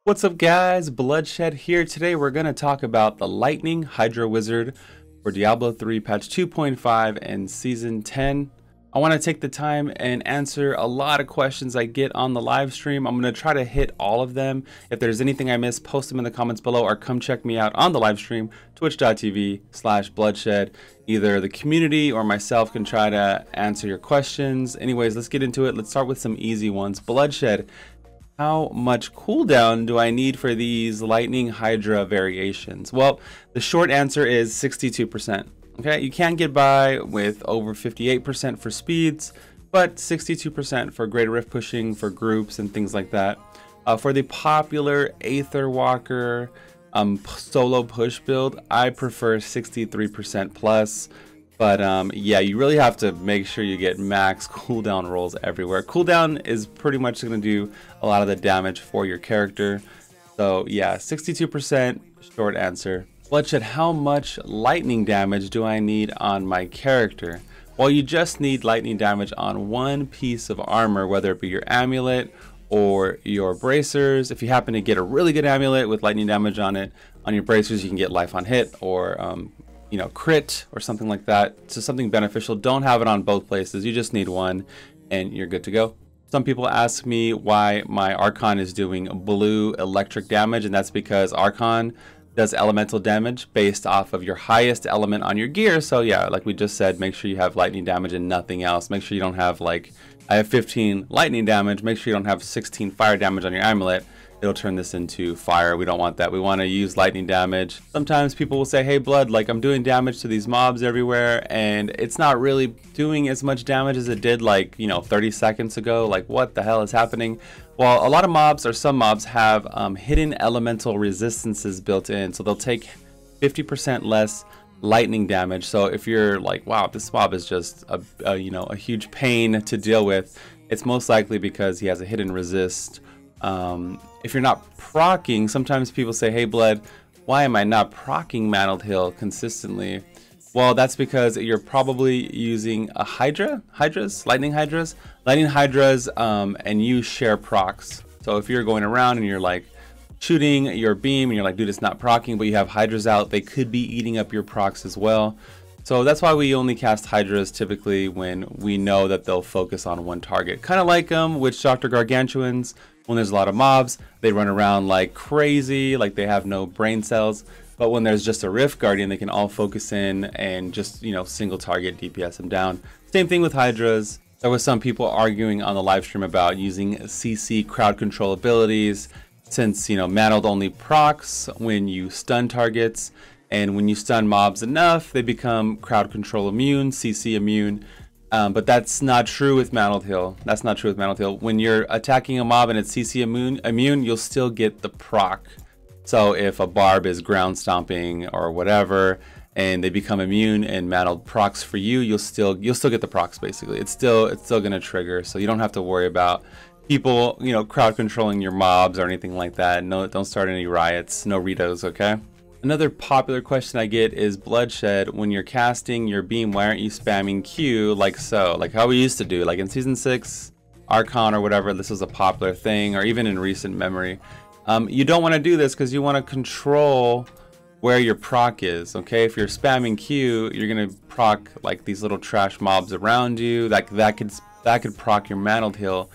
What's up guys, Bloodshed here. Today we're going to talk about the Lightning Hydra Wizard for Diablo 3 patch 2.5 and season 10. I want to take the time and answer a lot of questions I get on the live stream. I'm going to try to hit all of them. If there's anything I missed, post them in the comments below or come check me out on the live stream, twitch.tv/bloodshed. Either the community or myself can try to answer your questions. Anyways, let's get into it. Let's start with some easy ones. Bloodshed. How much cooldown do I need for these Lightning Hydra variations? Well, the short answer is 62%. Okay, you can get by with over 58% for speeds, but 62% for greater rift pushing, for groups and things like that. For the popular Aether Walker solo push build, I prefer 63% plus. But yeah, you really have to make sure you get max cooldown rolls everywhere. Cooldown is pretty much going to do a lot of the damage for your character. So yeah, 62% short answer. Bloodshed, how much lightning damage do I need on my character? Well, you just need lightning damage on one piece of armor, whether it be your amulet or your bracers. If you happen to get a really good amulet with lightning damage on it, on your bracers, you can get life on hit or you know, crit or something like that. So something beneficial. Don't have it on both places. You just need one and you're good to go. Some people ask me why my Archon is doing blue electric damage, and that's because Archon does elemental damage based off of your highest element on your gear. So yeah, like we just said, make sure you have lightning damage and nothing else. Make sure you don't have, like, I have 15 lightning damage. Make sure you don't have 16 fire damage on your amulet. It'll turn this into fire. We don't want that. We want to use lightning damage. Sometimes people will say, hey Blood, like, I'm doing damage to these mobs everywhere and it's not really doing as much damage as it did, like, you know, 30 seconds ago. Like, what the hell is happening? Well, a lot of mobs, or some mobs, have hidden elemental resistances built in, so they'll take 50% less lightning damage. So if you're like, wow, this mob is just you know, a huge pain to deal with, it's most likely because he has a hidden resist. If you're not proccing, sometimes people say, hey Blood, why am I not proccing Manald Hill consistently? Well, that's because you're probably using a Lightning Hydras, and you share procs. So if you're going around and you're like shooting your beam and you're like, dude, it's not proccing, but you have Hydras out, they could be eating up your procs as well. So that's why we only cast Hydras typically when we know that they'll focus on one target. Kind of like Witch Doctor Gargantuans. When there's a lot of mobs, they run around like crazy, like they have no brain cells. But when there's just a Rift Guardian, they can all focus in and just, you know, single target DPS them down. Same thing with Hydras. There was some people arguing on the live stream about using CC crowd control abilities, since, you know, Manald only procs when you stun targets, and when you stun mobs enough, they become crowd control immune, CC immune. But that's not true with Manald Hill. That's not true with Manald Hill. When you're attacking a mob and it's CC immune, you'll still get the proc. So if a barb is ground stomping or whatever, and they become immune and Manald procs for you, you'll still get the procs basically. It's still gonna trigger, so you don't have to worry about people, you know, crowd controlling your mobs or anything like that. No, don't start any riots. No Ritos, okay? Another popular question I get is, Bloodshed, when you're casting your beam, why aren't you spamming Q like so? Like how we used to do, like in Season 6, Archon or whatever, this was a popular thing, or even in recent memory. You don't want to do this because you want to control where your proc is, okay? If you're spamming Q, you're going to proc like these little trash mobs around you. That could proc your Manald Hill,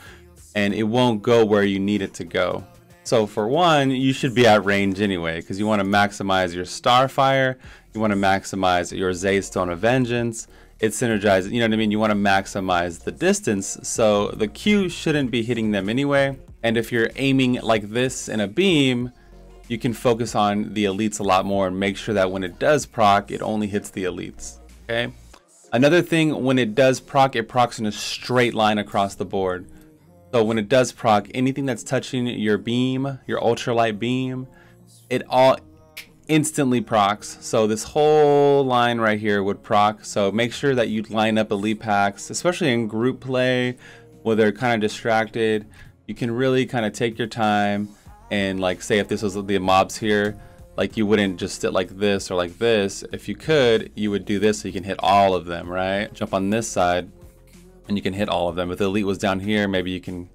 and it won't go where you need it to go. So for one, you should be at range anyway, because you want to maximize your Starfire, you want to maximize your Zaystone of Vengeance. It synergizes, you know what I mean? You want to maximize the distance, so the Q shouldn't be hitting them anyway. And if you're aiming like this in a beam, you can focus on the elites a lot more and make sure that when it does proc, it only hits the elites, okay? Another thing, when it does proc, it procs in a straight line across the board. So when it does proc, anything that's touching your beam, your ultralight beam, it all instantly procs. So this whole line right here would proc. So make sure that you line up elite packs, especially in group play where they're kind of distracted. You can really kind of take your time and, like, say if this was the mobs here, like, you wouldn't just sit like this or like this. If you could, you would do this so you can hit all of them, right? Jump on this side and you can hit all of them. If the elite was down here, maybe you can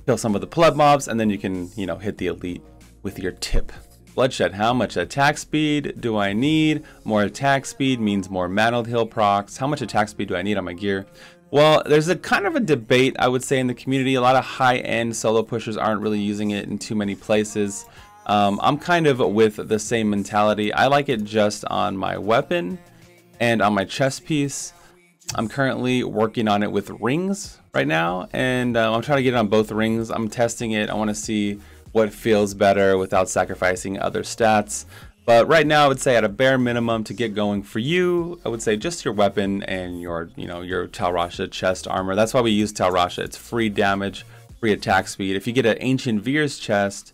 kill some of the pleb mobs and then you can, you know, hit the elite. with your tip. Bloodshed, how much attack speed do I need? More attack speed means more Manald heal procs. How much attack speed do I need on my gear? Well, there's a kind of a debate, I would say, in the community. A lot of high-end solo pushers aren't really using it in too many places. I'm kind of with the same mentality. I like it just on my weapon and on my chest piece. I'm currently working on it with rings right now, and I'm trying to get it on both rings. I'm testing it. I want to see what feels better without sacrificing other stats. But right now, I would say at a bare minimum to get going for you, I would say just your weapon and your, your Talrasha chest armor. That's why we use Talrasha. It's free damage, free attack speed. If you get an Ancient Veer's chest,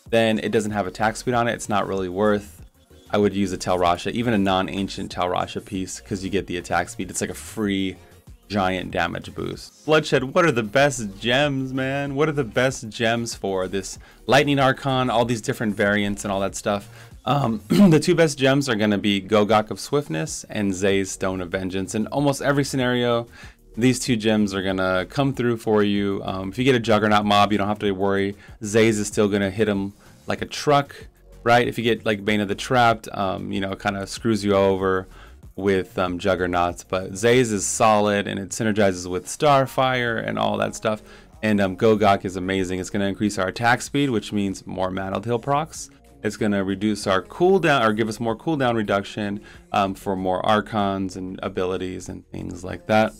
then it doesn't have attack speed on it. It's not really worth. I would use a Talrasha, even a non-ancient Talrasha piece, because you get the attack speed. It's like a free giant damage boost. Bloodshed, what are the best gems, man? What are the best gems for this Lightning Archon, all these different variants and all that stuff? The two best gems are going to be Gogok of Swiftness and Zay's Stone of Vengeance. In almost every scenario, these two gems are going to come through for you. If you get a Juggernaut mob, you don't have to worry. Zay's is still going to hit him like a truck, right? If you get like Bane of the Trapped, it kind of screws you over with Juggernauts. But Zay's is solid, and it synergizes with Starfire and all that stuff. And Gogok is amazing. It's going to increase our attack speed, which means more Manald heal procs. It's going to reduce our cooldown, or give us more cooldown reduction for more Archons and abilities and things like that.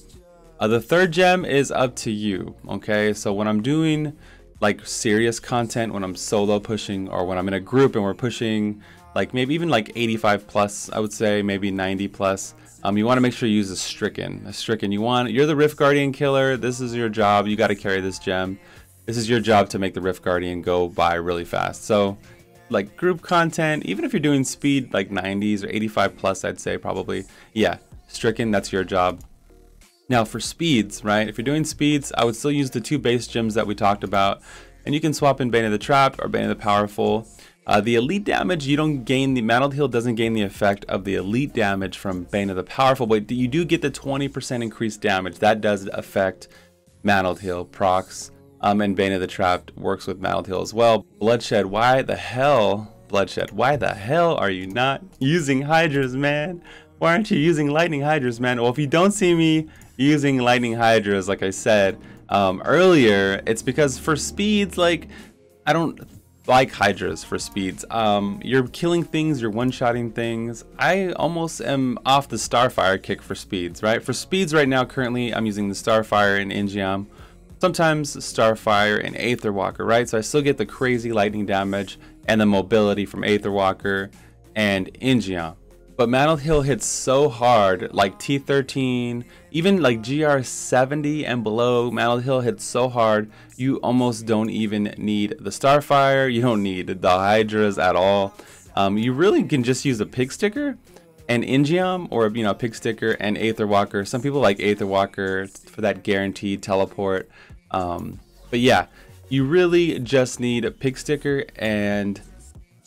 The third gem is up to you, okay? So when I'm doing like serious content, when I'm solo pushing, or when I'm in a group and we're pushing like maybe even like 85 plus, I would say maybe 90 plus, you want to make sure you use a Stricken. You're the Rift Guardian killer. This is your job. You got to carry this gem. This is your job to make the Rift Guardian go by really fast. So like group content, even if you're doing speed like 90s or 85 plus, I'd say probably, yeah, Stricken, that's your job. Now for speeds, right? If you're doing speeds, I would still use the two base gems that we talked about, and you can swap in Bane of the Trapped or Bane of the Powerful. The elite damage, you don't gain, the Manald heal doesn't gain the effect of the elite damage from Bane of the Powerful, but you do get the 20% increased damage. That does affect Manald heal procs, and Bane of the Trapped works with Manald heal as well. Bloodshed, why the hell, Bloodshed, why the hell are you not using Hydras, man? Why aren't you using Lightning Hydras, man? Well, if you don't see me using Lightning Hydras, like I said earlier, it's because for speeds, like, I don't like Hydras for speeds. You're killing things, you're one-shotting things. I almost am off the Starfire kick for speeds, right? For speeds right now, currently, I'm using the Starfire and Ingiam. Sometimes Starfire and Aether Walker, right? So I still get the crazy lightning damage and the mobility from Aether Walker and Ingiam. But Manald heal hits so hard, like T13, even like GR 70 and below, Manald heal hits so hard, you almost don't even need the Starfire, you don't need the Hydras at all. You really can just use a Pig Sticker and Ingiam, or Pig Sticker and Aether Walker. Some people like Aether Walker for that guaranteed teleport. But yeah, you really just need a Pig Sticker and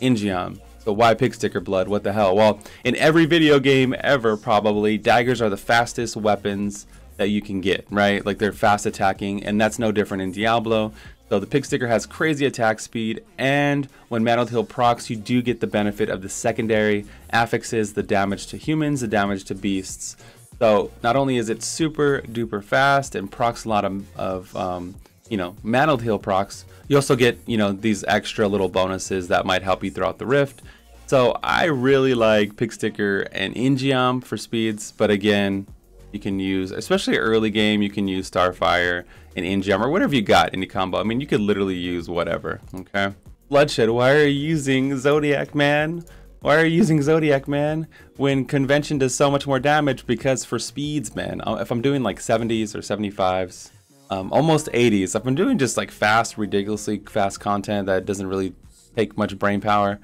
Ingiam. So why Pig Sticker, Blood? What the hell? Well, in every video game ever, probably, daggers are the fastest weapons that you can get, right? Like, they're fast attacking, and that's no different in Diablo. So the Pig Sticker has crazy attack speed, and when Manald heal procs, you do get the benefit of the secondary affixes, the damage to humans, the damage to beasts. So not only is it super duper fast and procs a lot of Manald heal procs, you also get, these extra little bonuses that might help you throughout the Rift. So I really like Pig Sticker and Ingiam for speeds, but again, you can use, especially early game, you can use Starfire and Ingiam or whatever you got in the combo. I mean, you could literally use whatever, okay? Bloodshed, why are you using Zodiac, man? Why are you using Zodiac, man, when Convention does so much more damage? Because for speeds, man, if I'm doing like 70s or 75s, almost 80s, if I'm doing just like fast, ridiculously fast content that doesn't really take much brain power,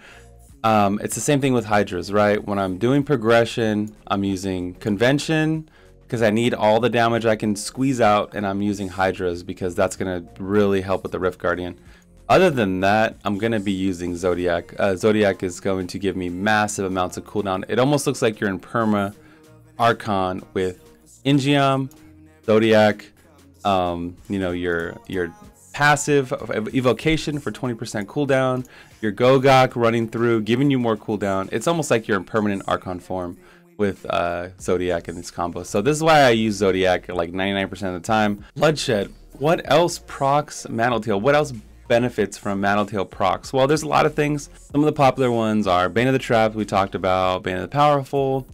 it's the same thing with Hydras, right? When I'm doing progression, I'm using Convention because I need all the damage I can squeeze out, and I'm using Hydras because that's going to really help with the Rift Guardian. Other than that, I'm going to be using Zodiac. Zodiac is going to give me massive amounts of cooldown. It almost looks like you're in Perma Archon with Ingiam, Zodiac, your passive evocation for 20% cooldown, your Gogok running through, giving you more cooldown. It's almost like you're in permanent Archon form with Zodiac in this combo. So this is why I use Zodiac like 99% of the time. Bloodshed. What else procs Manald Tail? What else benefits from Manald Tail procs? Well, there's a lot of things. Some of the popular ones are Bane of the Trapped, we talked about, Bane of the Powerful,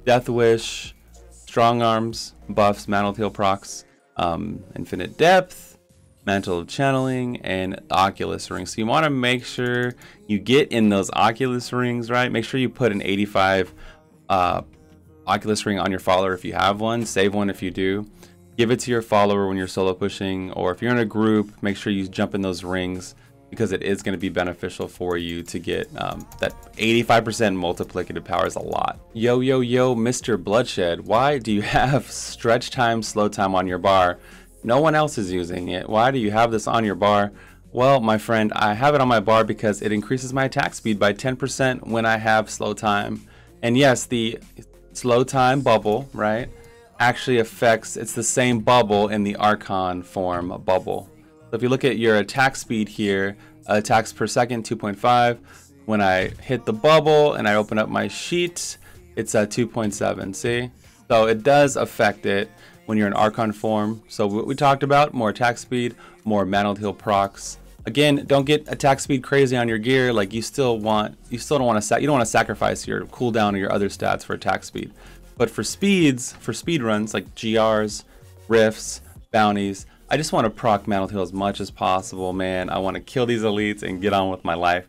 Death Wish, Strong Arms, buffs, Manald Tail procs, Infinite Depth, Mantle of Channeling, and Oculus Ring. So you want to make sure you get in those Oculus Rings, right? Make sure you put an 85 Oculus Ring on your follower if you have one. Save one if you do. Give it to your follower when you're solo pushing, or if you're in a group, make sure you jump in those rings, because it is going to be beneficial for you to get that 85% multiplicative power is a lot. Yo, Mr. Bloodshed, why do you have stretch time, slow time on your bar? No one else is using it. Why do you have this on your bar? Well, my friend, I have it on my bar because it increases my attack speed by 10% when I have slow time. And yes, the slow time bubble, right, actually affects, it's the same bubble in the Archon form bubble. So if you look at your attack speed here, attacks per second 2.5. When I hit the bubble and I open up my sheet, it's at 2.7. See? So it does affect it when you're in Archon form. So what we talked about, more attack speed, more Manald Tail procs. Again, don't get attack speed crazy on your gear. Like you don't want to sacrifice your cooldown or your other stats for attack speed. But for speeds, for speed runs like GRs, rifts, bounties, I just want to proc Manald Tail as much as possible, man. I want to kill these elites and get on with my life.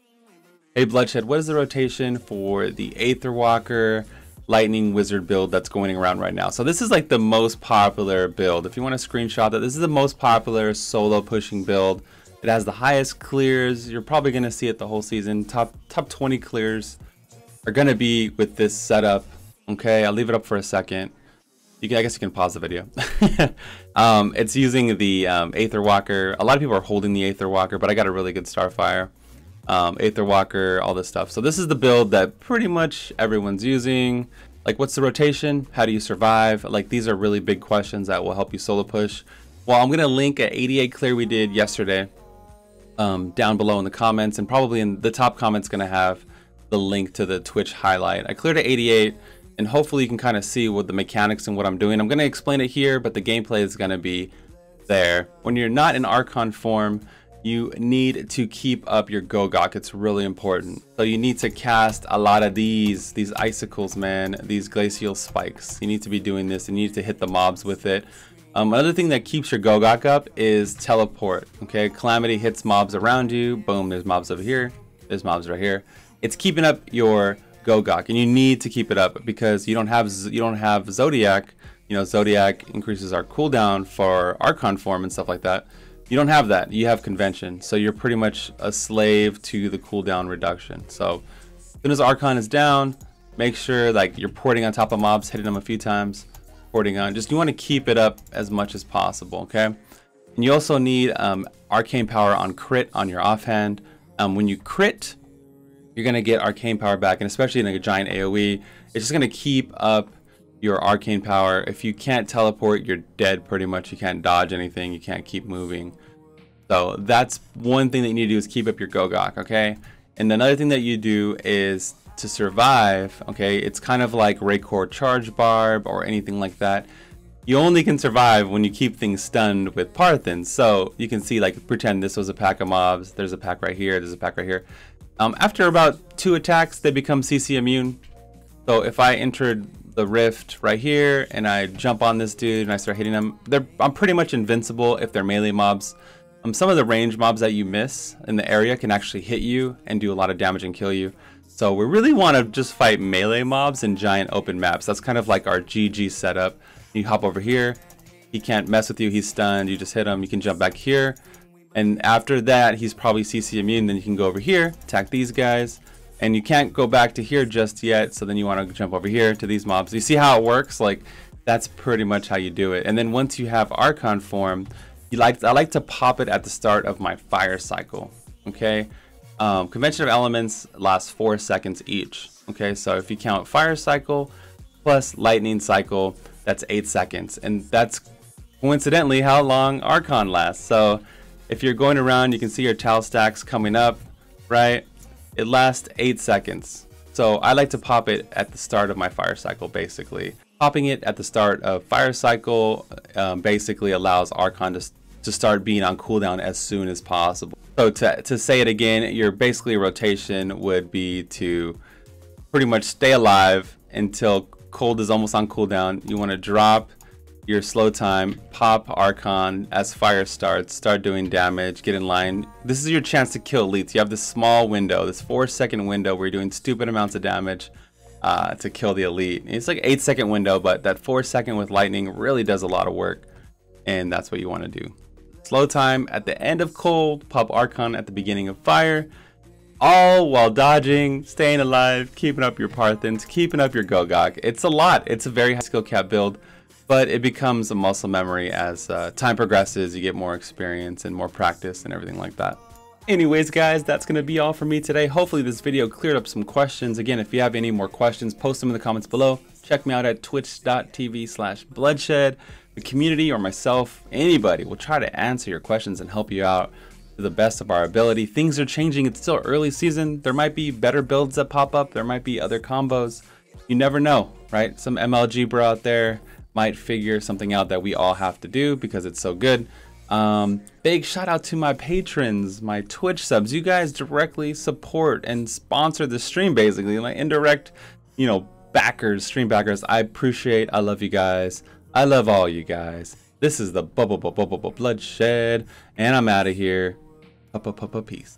Hey Bloodshed, what is the rotation for the Aether Walker Lightning Wizard build that's going around right now? So this is like the most popular build. If you want to screenshot that, this is the most popular solo pushing build. It has the highest clears. You're probably going to see it the whole season. Top 20 clears are going to be with this setup. Okay, I'll leave it up for a second. I guess you can pause the video. It's using the Aether Walker. A lot of people are holding the Aether Walker, but I got a really good Starfire. Aether Walker, all this stuff. So this is the build that pretty much everyone's using. Like, what's the rotation? How do you survive? Like, these are really big questions that will help you solo push. Well, I'm going to link an 88 clear we did yesterday down below in the comments, and probably in the top comment's going to have the link to the Twitch highlight. I cleared at 88. And hopefully you can kind of see what the mechanics and what I'm doing. I'm going to explain it here, but the gameplay is going to be there. When you're not in Archon form, you need to keep up your Gogok. It's really important. So you need to cast a lot of these icicles, man, these glacial spikes. You need to be doing this, and you need to hit the mobs with it. Another thing that keeps your Gogok up is teleport. Okay, Calamity hits mobs around you. Boom, there's mobs over here. There's mobs right here. It's keeping up your Gogok, and you need to keep it up because you don't have Zodiac. You know, Zodiac increases our cooldown for Archon form and stuff like that. You don't have that. You have Convention, so you're pretty much a slave to the cooldown reduction. So as soon as Archon is down, make sure like you're porting on top of mobs, hitting them a few times, porting on. Just you want to keep it up as much as possible, okay? And you also need Arcane Power on crit on your offhand. When you crit, you're going to get Arcane Power back, and especially in a giant AoE, it's just going to keep up your Arcane Power. If you can't teleport, you're dead pretty much. You can't dodge anything. You can't keep moving. So that's one thing that you need to do is keep up your Gogok, okay? And another thing that you do is to survive, okay? It's kind of like Raycore Charge Barb or anything like that. You only can survive when you keep things stunned with Parthens. So you can see, like, pretend this was a pack of mobs. There's a pack right here. There's a pack right here. After about 2 attacks, they become CC immune. So if I entered the rift right here and I jump on this dude and I start hitting them, I'm pretty much invincible if they're melee mobs. Some of the range mobs that you miss in the area can actually hit you and do a lot of damage and kill you. So we really want to just fight melee mobs in giant open maps. That's kind of like our GG setup. You hop over here, he can't mess with you, he's stunned, you just hit him, you can jump back here. And after that, he's probably CC immune. Then you can go over here, attack these guys. And you can't go back to here just yet. So then you want to jump over here to these mobs. You see how it works? Like, that's pretty much how you do it. And then once you have Archon form, I like to pop it at the start of my fire cycle. Okay? Convention of Elements lasts 4 seconds each. Okay? So if you count fire cycle plus lightning cycle, that's 8 seconds. And that's coincidentally how long Archon lasts. So If you're going around, you can see your tile stacks coming up, right? It lasts 8 seconds. So I like to pop it at the start of my fire cycle, basically. Popping it at the start of fire cycle basically allows Archon to start being on cooldown as soon as possible. So to say it again, your basically rotation would be to pretty much stay alive until cold is almost on cooldown. You want to drop your slow time, pop Archon as fire starts, start doing damage, get in line. This is your chance to kill elites. You have this small window, this 4-second window where you're doing stupid amounts of damage to kill the elite. It's like 8-second window, but that 4-second with lightning really does a lot of work, and that's what you want to do. Slow time at the end of cold, pop Archon at the beginning of fire, all while dodging, staying alive, keeping up your Parthens, keeping up your Gogok. It's a lot. It's a very high skill cap build, but it becomes a muscle memory as time progresses. You get more experience and more practice and everything like that. Anyways, guys, that's going to be all for me today. Hopefully this video cleared up some questions. Again, if you have any more questions, post them in the comments below. Check me out at twitch.tv/bloodshed. The community or myself, anybody will try to answer your questions and help you out to the best of our ability. Things are changing. It's still early season. There might be better builds that pop up. There might be other combos. You never know, right? Some MLG bro out there might figure something out that we all have to do because it's so good. Big shout out to my patrons, my Twitch subs. You guys directly support and sponsor the stream, basically, like indirect, you know, backers, stream backers. I appreciate, I love you guys. I love all you guys. This is the Bloodshed, and I'm out of here. Peace.